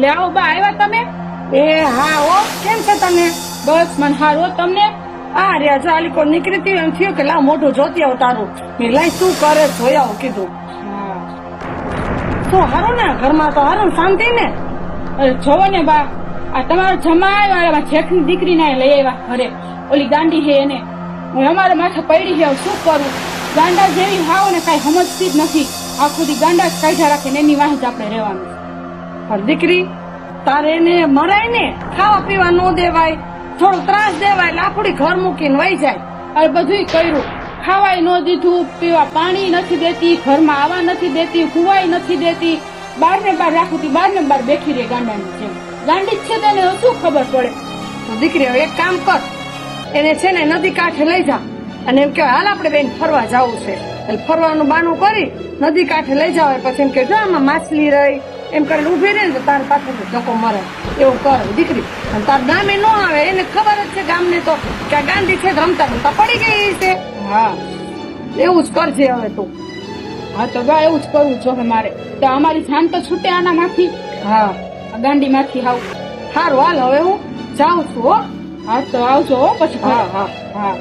લે આવો બા આવ્યા તમે? એ હા હો, કેમ છે તને? બસ મને હારો તમને? આ રહ્યા જાલીકો નીકળી હતી એમ થયું કે લાવ મોઢું જોતી આવ તારું. મેં લઈ શું કરે જોઈ આવું કીધું. હા. શું હારું ને ઘરમાં તો હારું ને શાંતિ ને? અરે જોવો ને બા, આ તમારો જમાઈ વાળા જેઠની દીકરી ને લઈ આવ્યા ઘરે. ઓલી ગાંડી છે એને હું અમારા માથે પડી છે. શું કરું? ગાંડા જેવી હાવ ને કઈ સમજતી જ નથી. આખું દી ગાંડા જ કાઢ્યા રાખે ને એની વાહે જ આપણે રહેવાનું. પણ દીકરી તારે એને મરાય ને, ખાવા પીવા ન દેવાય, થોડો ત્રાસ દેવાય, લાકડી ઘર મૂકીને વહી જાય. અરે બધું કર્યું, ખાવાય ન દીધું, પીવા પાણી નથી દેતી, ઘરમાં આવવા નથી દેતી, હુવાય નથી દેતી, બાર ને બાર રાખું, બાર ને બાર બેઠી રહે ગાંડાની જેમ. ગાંડી જ છે તેને શું ખબર પડે? તો દીકરી હવે એક કામ કર, એને છે ને નદી કાંઠે લઈ જા અને એમ કહેવાય હાલ આપણે બેન ફરવા જવું છે. એટલે ફરવાનું બાનું કરી નદી કાંઠે લઈ જાવ, પછી એમ કે જો આમાં માછલી રહી એમ કરીને ઉભી રહે ને તો તાર પાછળ ધક્કો મરે. એવું કરે દીકરી. અને તાર ગામે ન આવે, એને ખબર જ છે ગામને તો કે આ ગાંધી છે રમતા રમતા પડી ગઈ છે. હા એવું જ કરજે હવે તું. હા તો બા એવું જ કરવું જો મારે. તો અમારી જાન તો છૂટે આનામાંથી, હા આ ગાંડી માંથી. હાવ સારું હાલ હવે હું જાઉં છું હો. હા તો આવજો હો પછી. હા હા હા.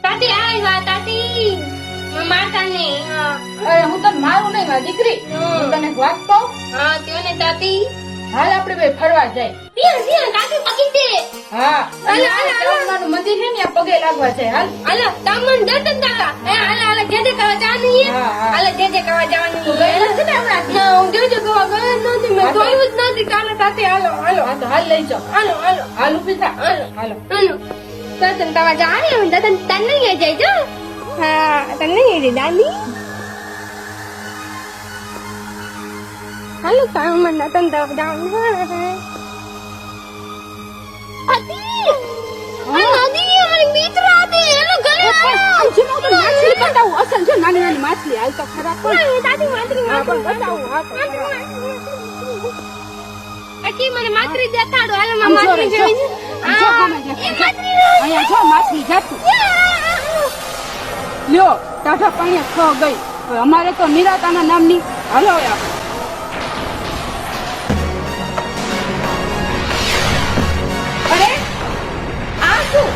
તાતી આવ્યા તાતી માતા ને. અરે હું તને મારું નહીં મારી દીકરી, હું તને વાત કહું. હા ત્યો ને તાતી. હાલ આપણે બે ફરવા જાય. તાતી પગી દે. હા હાલો, હાલો, હાલો. ચામુંડાનું મંદિર છે ને ત્યાં પગે લાગવા જાય. હાલ હાલો તામન દર્શન કરવા. હાલો જે કરવા જવાનું છે. હા, હા. હાલો જે કરવા જવાનું તું છે. ગયેલા છે ને હમણાં? ના હું જે કરવા ગયો જ નથી. મેં જોયું જ નથી. કાલે તાતી હાલો હાલો હા તો હાલ લઈ જાઓ. હાલો હાલો હાલ ઉભી થા. હાલો હાલો. હાલો દર્શન કરવા જવાનું. દર્શન તને નહીં જાય જો. હા તને નહીં જાય દાદી. હાલો તામન દર્શન કરવા જવાનું. તાતી આ નદી અમારી મિત્ર હતી. એનો ગળે જેમાં તો માછલી બતાવું અસલ જો નાની નાની માછલી. હાલ તો ખરા પણ તાતી માત્રી હા પણ બતાવું. હા તો અકી મને માત્રી દેખાડો. હાલો માં આમ જો માત્રી રે, જોઈ. જો. આમ જો સામે જો. અહીંયા જો માછલી જાતું. લ્યો ટાઢા પાણી ખ ગઈ. હવે અમારે તો નિરાતાના નામની. હાલો હવે આપણે. અરે આ શું?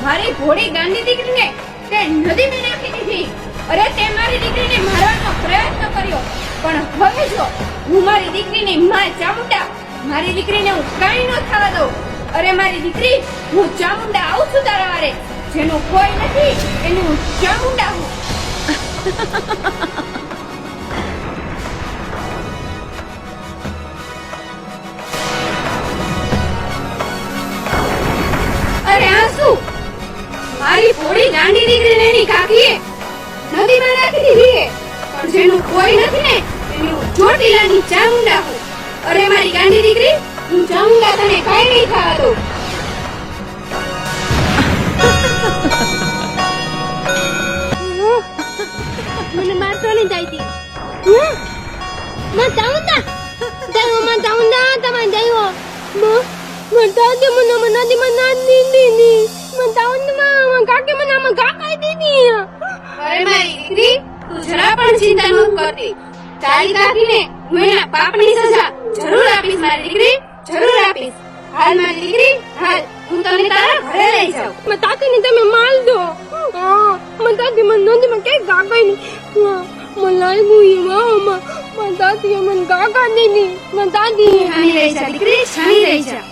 મારી ભોળી ગાંડી દીકરીને તે નદીમાં નાખી દીધી. અરે તે મારી દીકરીને મારવાનો પ્રયત્ન કર્યો, પણ હવે જો હું મારી દીકરીની માં ચામુંડા, મારી દીકરીને હું કાંઈ ન થવા દઉં. અરે મારી દીકરી, હું ચામુંડા આવું છું તારા વારે. જેનું કોઈ નથી એનું હું ચામુંડા હું. અરે આ શું? મારી ભોળી ગાંડી દીકરીને એની કાકીએ નદીમાં નાખી દીધી. પણ જેનું કોઈ નથી ને એની હું ચોટીલાની ચામુંડા હું. અરે મારી ગાંડી દીકરી, હું ચામુંડા તને કાંઈ નહીં થવા દઉં. મને મારતો નહીં જાય. માં ચામુંડા જયો, માં ચામુંડા તમે જયો. મને દાદી મને નદીમાં નાખી દીધી. મને ચામુંડા કાકી મને આમાં કાકાઈ દીધી. અરે મારી દીકરી, તું જરા પણ ચિંતા ન કરતી. તારી કાકીને હું એના પાપની સજા જરૂર આપીશ મારી દીકરી, જરૂર આપીશ. હાલ મારી દીકરી હાલ, હું તને તારા ઘરે લઈ જાઉં. મેં તાતીને તમે માલ દો. મને તાતી મને નદીમાં ક્યાંય કાકાઈ નહીં. મને લાગ્યું એ માં તાતીએ મને કાકા દીધી. મને તાતી શાની રહી જા દીકરી, શાની રહી જા.